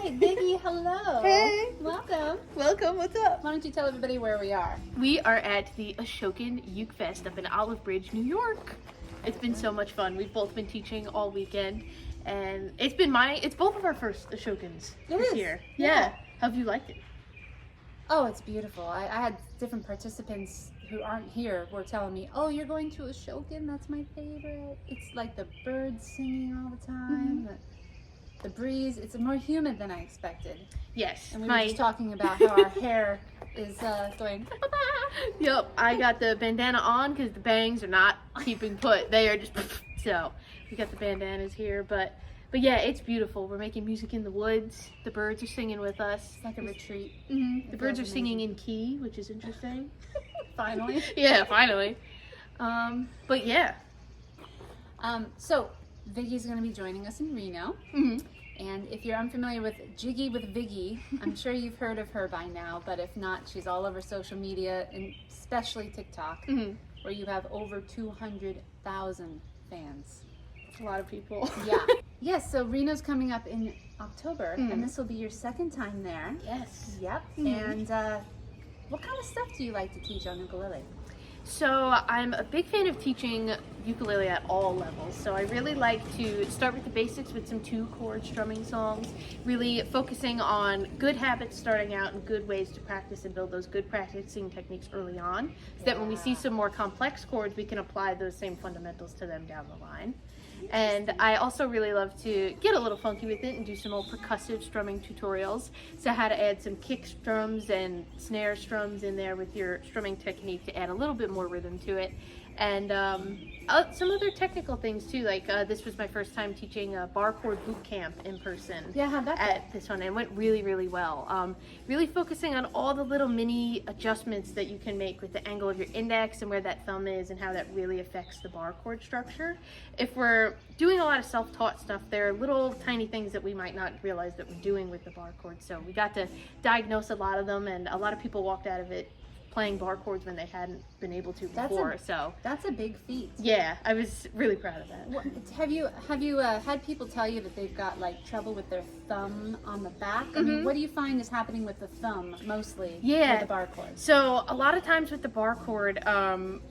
right, Viggy, hello. Hey. Welcome. Welcome, what's up? Why don't you tell everybody where we are? We are at the Ashokan Ukefest up in Olive Bridge, New York. It's been so much fun. We've both been teaching all weekend, and it's both of our first Ashokans this year. Yeah. How have you liked it? Oh, it's beautiful. I had different participants who aren't here were telling me, oh, you're going to Ashokan? That's my favorite. It's like the birds singing all the time, the breeze. It's more humid than I expected. Yes. And we were just talking about how our hair is going. Yep, I got the bandana on because the bangs are not keeping put. They are just so. We got the bandanas here, but yeah, it's beautiful. We're making music in the woods. The birds are singing with us. It's like a retreat. The birds are singing in key, which is interesting. Finally. Yeah, finally. But yeah. So Viggy's going to be joining us in Reno. And if you're unfamiliar with Jiggy with Viggy, I'm sure you've heard of her by now, but if not, she's all over social media, and especially TikTok, where you have over 200,000 fans. That's a lot of people. Yeah. Yes, so Reno's coming up in October, and this will be your second time there. Yes. Yep. And what kind of stuff do you like to teach on ukulele? So I'm a big fan of teaching ukulele at all levels. So I really like to start with the basics with some 2-chord strumming songs, really focusing on good habits starting out and good ways to practice and build those good practicing techniques early on, so that when we see some more complex chords, we can apply those same fundamentals to them down the line. And I also really love to get a little funky with it and do some old percussive strumming tutorials. So how to add some kick strums and snare strums in there with your strumming technique to add a little bit more rhythm to it. And some other technical things too, like this was my first time teaching a bar chord boot camp in person. Yeah, how'd that at this one, and it went really, really well. Really focusing on all the little mini adjustments that you can make with the angle of your index and where that thumb is and how that really affects the bar chord structure. If we're doing a lot of self-taught stuff, there are little tiny things that we might not realize that we're doing with the bar chord. So we got to diagnose a lot of them, and a lot of people walked out of it playing bar chords when they hadn't been able to before. That's a big feat. Yeah, I was really proud of that. Have you had people tell you that they've got like trouble with their thumb on the back? I mean, what do you find is happening with the thumb mostly? With the bar chord. So a lot of times with the bar chord,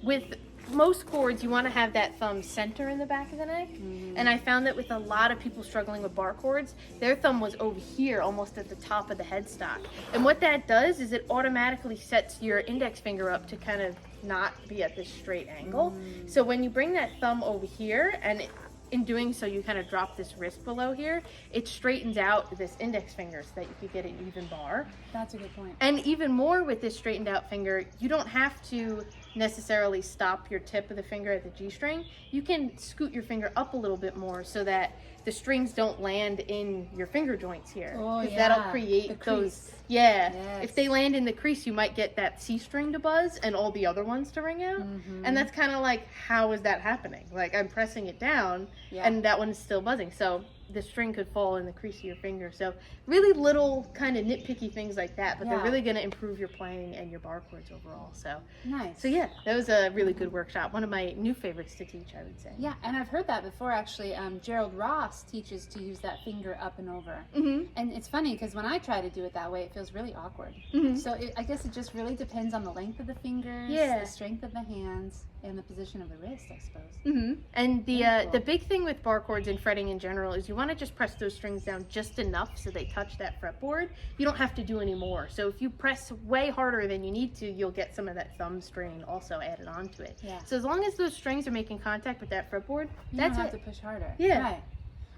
with most chords, you want to have that thumb center in the back of the neck. And I found that with a lot of people struggling with bar chords, their thumb was over here, almost at the top of the headstock. And what that does is it automatically sets your index finger up to kind of not be at this straight angle. So when you bring that thumb over here, and in doing so, you kind of drop this wrist below here, it straightens out this index finger so that you could get an even bar. That's a good point. And even more with this straightened out finger, you don't have to necessarily stop your tip of the finger at the G string. You can scoot your finger up a little bit more so that the strings don't land in your finger joints here. Oh, yeah. That'll create those. Yeah. Yes. If they land in the crease, you might get that C string to buzz and all the other ones to ring out. And that's kind of like, how is that happening? Like, I'm pressing it down and that one is still buzzing. So the string could fall in the crease of your finger. So really little kind of nitpicky things like that, but they're really going to improve your playing and your bar chords overall. So nice. So yeah, that was a really good workshop. One of my new favorites to teach, I would say. Yeah, and I've heard that before actually. Gerald Ross teaches to use that finger up and over. And it's funny because when I try to do it that way, it feels really awkward. So I guess it just really depends on the length of the fingers, the strength of the hands, and the position of the wrist, I suppose. And the big thing with bar chords and fretting in general is you want to just press those strings down just enough so they touch that fretboard. You don't have to do any more. So if you press way harder than you need to, you'll get some of that thumb strain also added onto it. So as long as those strings are making contact with that fretboard, you that's don't have to push harder. Right.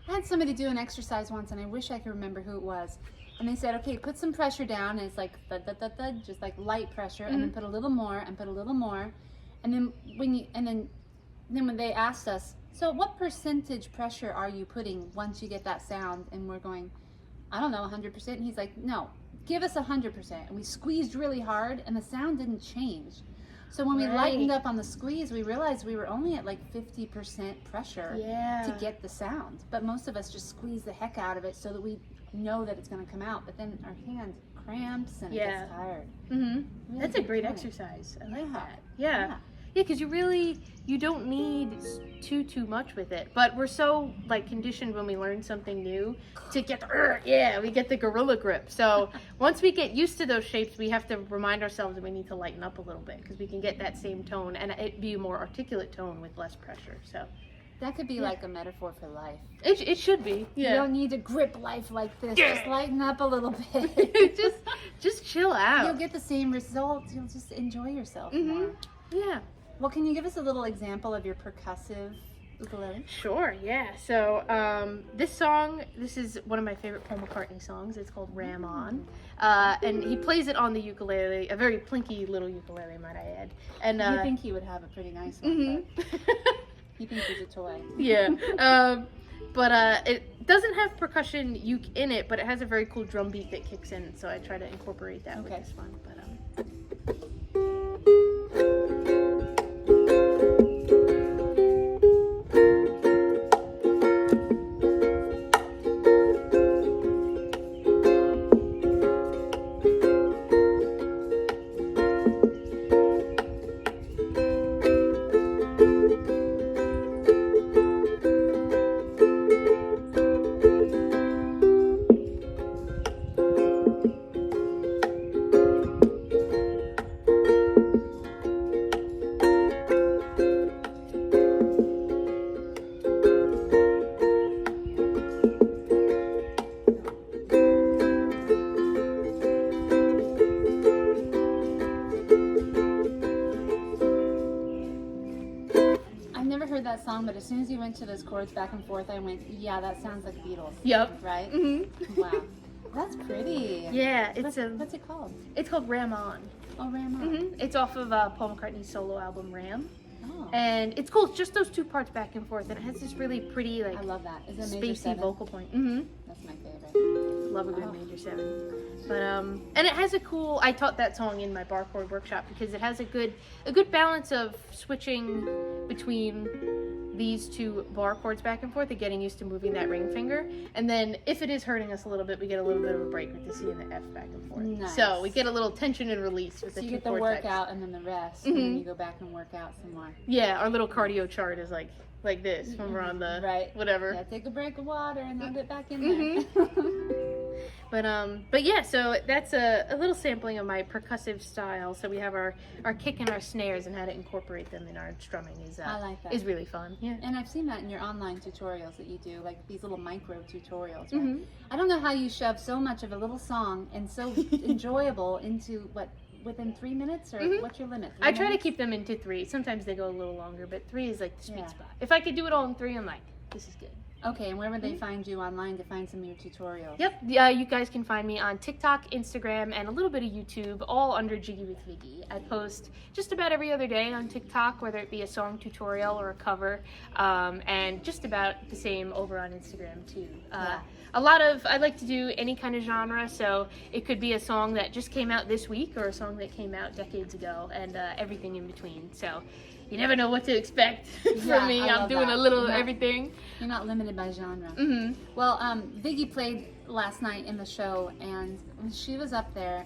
I had somebody do an exercise once, and I wish I could remember who it was. And they said, okay, put some pressure down, and it's like thud, thud, thud, thud, just like light pressure, and then put a little more, and put a little more. And then when they asked us, so what percentage pressure are you putting once you get that sound? And we're going, I don't know, 100%. And he's like, no, give us 100%. And we squeezed really hard, and the sound didn't change. So when we lightened up on the squeeze, we realized we were only at like 50% pressure to get the sound. But most of us just squeeze the heck out of it so that we know that it's going to come out. But then our hand cramps and it gets tired. Really That's a great exercise. I like that. Yeah. Yeah, because you don't need too much with it. But we're so like conditioned when we learn something new to get we get the gorilla grip. So once we get used to those shapes, we have to remind ourselves that we need to lighten up a little bit because we can get that same tone and it be a more articulate tone with less pressure. So that could be like a metaphor for life. It should be. Yeah. You don't need to grip life like this. Just lighten up a little bit. just chill out. You'll get the same results. You'll just enjoy yourself more. Yeah. Well, can you give us a little example of your percussive ukulele? Sure, yeah. So this is one of my favorite Paul McCartney songs. It's called Ram On. And he plays it on the ukulele, a very plinky little ukulele, might I add. And you think he would have a pretty nice one, but he thinks it's a toy. Yeah. But it doesn't have percussion uke in it, but it has a very cool drum beat that kicks in, so I try to incorporate that with this one. But that song, but as soon as you went to those chords back and forth, I went, yeah, that sounds like Beatles. Yep. Right? Mm-hmm. Wow. That's pretty. Yeah, what's it called? It's called Ram On. Oh, Ram On. Mm-hmm. It's off of Paul McCartney's solo album Ram. Oh. And it's cool. It's just those two parts back and forth, and it has this really pretty, like, I love that. Is it major spacey 7? vocal point. Mm-hmm. That's my favorite. Love a good major 7. But and it has a cool. I taught that song in my bar chord workshop because it has a good balance of switching between these two bar chords back and forth and getting used to moving that ring finger. And then if it is hurting us a little bit, we get a little bit of a break with the C and the F back and forth. Nice. So we get a little tension and release with the two chord you get the workout and then the rest, and then you go back and work out some more. Yeah, our little cardio chart is like this when we're on the whatever. Yeah, take a break of water and then get back in there. But yeah, so that's a little sampling of my percussive style. So we have our kick and our snares and how to incorporate them in our strumming I like that. is really fun. Yeah. And I've seen that in your online tutorials that you do, like these little micro tutorials. Right? I don't know how you shove so much of a little song and so enjoyable into within 3 minutes, or what's your limit? I try to keep them into 3. Sometimes they go a little longer, but 3 is like the sweet spot. If I could do it all in 3, I'm like, this is good. Okay, and where would they find you online to find some of your tutorials? Yep, you guys can find me on TikTok, Instagram, and a little bit of YouTube, all under Jiggy with Viggy. I post just about every other day on TikTok, whether it be a song tutorial or a cover, and just about the same over on Instagram too. I like to do any kind of genre, so it could be a song that just came out this week or a song that came out decades ago, and everything in between. So you never know what to expect from me. I'm doing a little everything. You're not limited by genre. Well, Viggy played last night in the show, and when she was up there,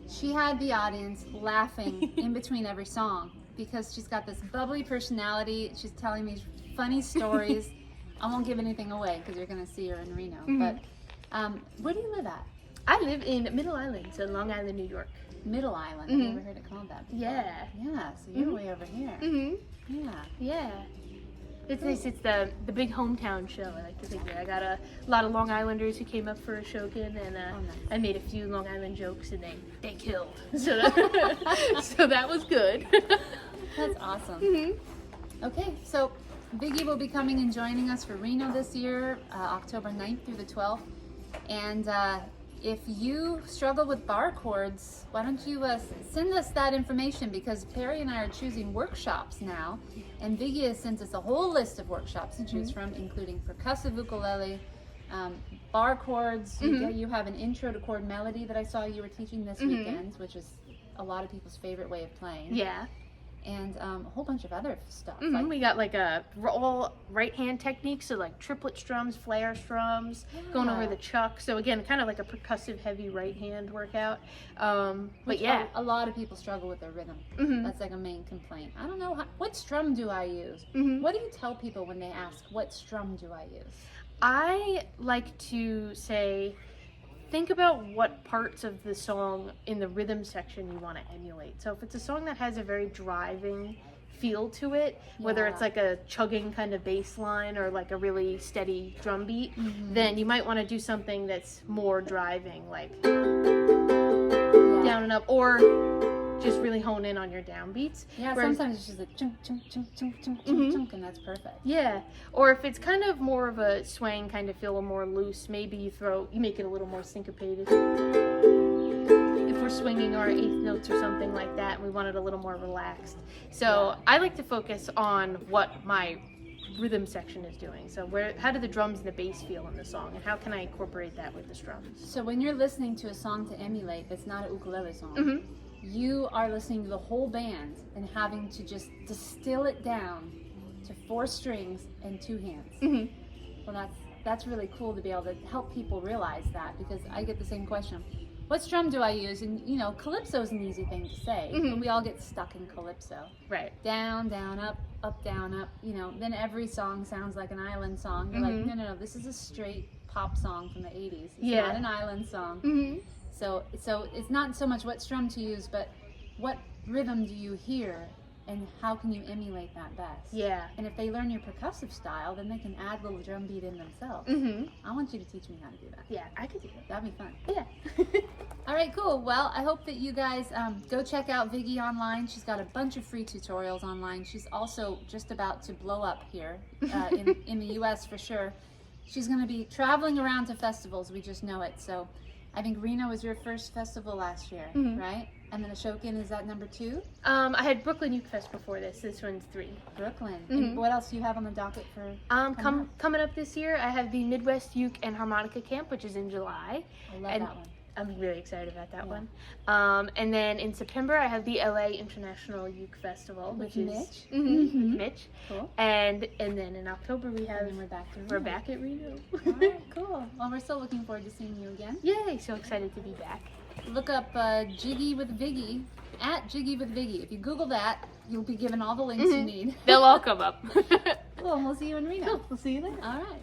she had the audience laughing in between every song because she's got this bubbly personality. She's telling these funny stories. I won't give anything away because you're going to see her in Reno. But where do you live at? I live in Middle Island, so Long Island, New York. Middle Island. I've never heard it called that before. Yeah, so you're way over here. Yeah. It's nice. It's the big hometown show, I like to think. I got a lot of Long Islanders who came up for a Shokin, and nice. I made a few Long Island jokes, and they killed. So that was good. That's awesome. Okay, so Viggy will be coming and joining us for Reno this year, October 9th through the 12th. And if you struggle with bar chords, why don't you send us that information, because Perry and I are choosing workshops now, and Viggy has sent us a whole list of workshops to choose from, including percussive ukulele, bar chords. You have an intro to chord melody that I saw you were teaching this weekend, which is a lot of people's favorite way of playing. Yeah. and a whole bunch of other stuff. We got like all right hand techniques, so like triplet strums, flare strums, going over the chuck. So again, kind of like a percussive heavy right hand workout. But yeah, a lot of people struggle with their rhythm. That's like a main complaint. I don't know, what strum do I use? What do you tell people when they ask, what strum do I use? I like to say, think about what parts of the song in the rhythm section you want to emulate. So if it's a song that has a very driving feel to it, whether it's like a chugging kind of bass line or like a really steady drum beat, then you might want to do something that's more driving, like down and up, or just really hone in on your downbeats. Yeah, sometimes it's just like chunk, chunk, chunk, chunk, chunk, chunk, chunk, and that's perfect. Yeah, or if it's kind of more of a swang kind of feel, or more loose, maybe you make it a little more syncopated. If we're swinging our eighth notes or something like that, and we want it a little more relaxed. So I like to focus on what my rhythm section is doing. So how do the drums and the bass feel in the song, and how can I incorporate that with the strums? So when you're listening to a song to emulate that's not a ukulele song, you are listening to the whole band and having to just distill it down to 4 strings and 2 hands. Well, that's really cool to be able to help people realize that, because I get the same question. What strum do I use? And you know, calypso is an easy thing to say, but we all get stuck in calypso. Right. Down, down, up, up, down, up. You know, then every song sounds like an island song. You're like, no, this is a straight pop song from the 80s. It's not an island song. So it's not so much what strum to use, but what rhythm do you hear, and how can you emulate that best? Yeah. And if they learn your percussive style, then they can add little drum beat in themselves. I want you to teach me how to do that. Yeah, I could do that. That'd be fun. Yeah. All right, cool. Well, I hope that you guys go check out Viggy online. She's got a bunch of free tutorials online. She's also just about to blow up here in the U.S. for sure. She's going to be traveling around to festivals. We just know it. So I think Reno was your first festival last year, right? And then Ashokan, is that number 2? I had Brooklyn Ukefest before this. This one's 3. Brooklyn. And what else do you have on the docket for coming up this year? I have the Midwest Uke and Harmonica Camp, which is in July. I love that one. I'm really excited about that one. And then in September, I have the LA International Uke Festival, which is Mitch. With Mitch. Cool. And then in October we have we're back at Reno. All right, cool. Well, we're still looking forward to seeing you again. Yay! So excited to be back. Look up Jiggy with Viggy at Jiggy with Viggy. If you Google that, you'll be given all the links you need. They'll all come up. Cool. We'll see you in Reno. Cool. We'll see you there. All right.